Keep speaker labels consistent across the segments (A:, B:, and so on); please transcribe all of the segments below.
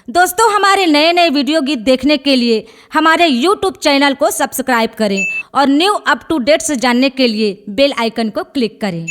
A: दोस्तों, हमारे नए नए वीडियो गीत देखने के लिए हमारे YouTube चैनल को सब्सक्राइब करें और न्यू अप टू डेट्स जानने के लिए बेल आइकन को क्लिक करें।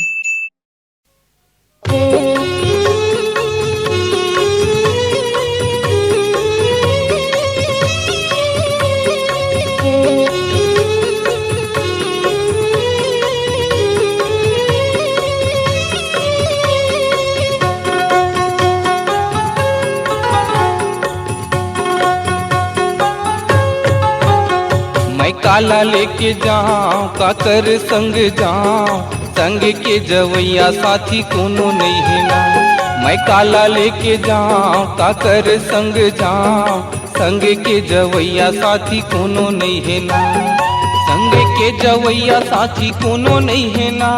B: मैं काला लेके जाऊं काकर संग जाऊं, संग के जवैया साथी कोनो नहीं है ना। मैं काला लेके जाऊं काकर संग जाऊं, संग के जवैया साथी कोनो नहीं है ना। संग के जवैया साथी कोनो नहीं है ना,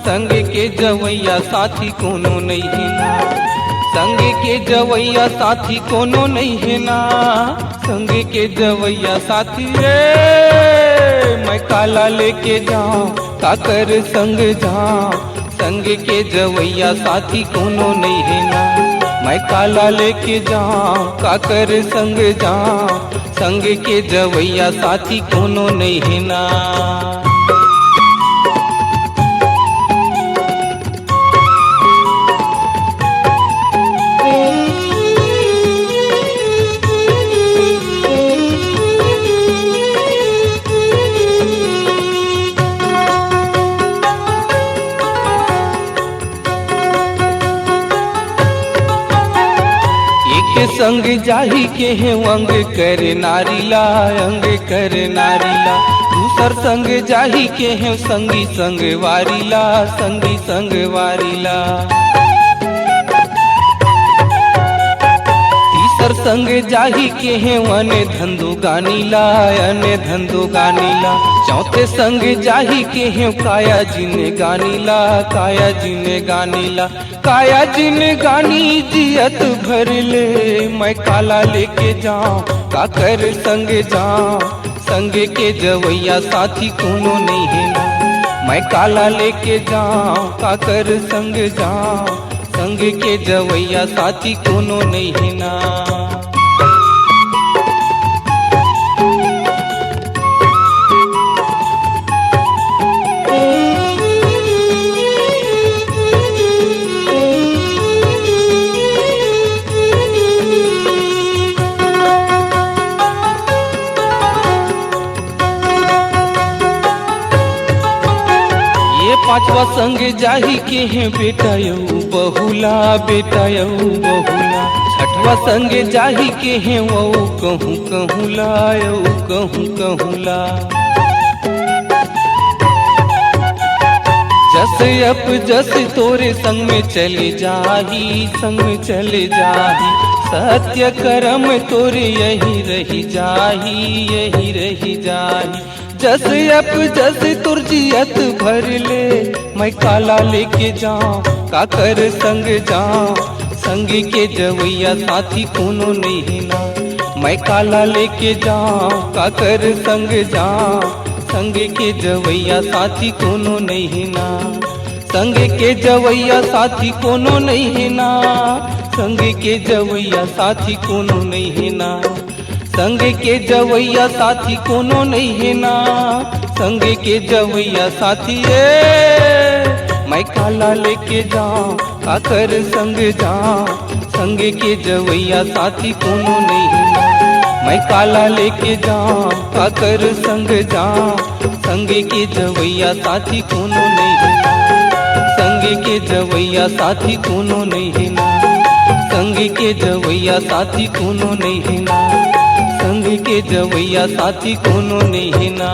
B: संग के जवैया साथी कोनो नहीं है ना। संग के जवैया साथी कोनो नहीं है ना, संग के जवैया साथी रे। मैं काला लेके जाऊं काकर संग जाऊं, संग के जवैया साथी कोनो नहीं है ना। मैं काला लेके जाऊं काकर संग जाऊं, संग के जवैया साथी कोनो नहीं है ना। संग जाही के है अंग कर नारीला, अंग कर नारीला। दूसर संग जाही के है संगी संग वारीला, संगी संग वारीला। तीसर संग जाही के है अने धंधो गानीला, अने धंधो गानीला। चौथे संग जाही के है काया जिने गानीला, काया जिने गानीला। काया जिन गानी जियत भर ले, मैं काला लेके जाऊं काकर संग जाऊं, संग के जवैया साथी कोनो नहीं है ना। मैं काला लेके जाऊं काकर संग जाऊं, संग के जवैया साथी कोनो नहीं है ना। पांचवा संग जाही के हैं बेटा यऊ बहुला, बेटा यऊ बहुला। छठवा संग जाही के हैं वो कहूँ कहूँला, यऊ कहूँ कहूँला। जस अप जस तोरे संग में चले जाही, संग में चले जाही। सत्य कर्म तोरे यही रही जाही, यही रही जाही। जस अप जस तुरजियत भर ले, मैं काला लेके जाऊं काकर संग जाऊं, संग के जवैया साथी कोनो नहीं है ना। मैं काला लेके जाऊं काकर संग जाऊं, संग के जवैया साथी कोनो नहीं है ना। संग के जवैया साथी कोनो नहीं है ना, संग के जवैया साथी कोनो नहीं है ना। संग के जवैया साथी कोनो नहीं है ना, संग के जवैया साथी रे। मैं काला लेके जाऊं काकर संग जाऊं, संग के जवैया साथी कोनो नहीं है ना। मैं काला लेके जाऊं काकर संग जाऊं, संग के जवैया साथी कोनो नहीं है ना। संग के जवैया साथी कोनो नहीं है ना, संग के जवैया साथी कोनो नहीं है ना। संग के जवैया साथी कोनो नहीं है ना।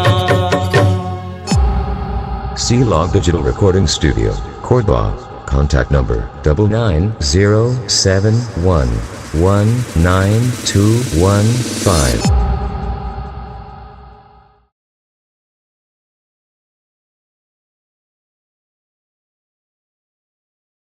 C: C-Log Digital Recording Studio, Cordoba. Contact number 9907119215.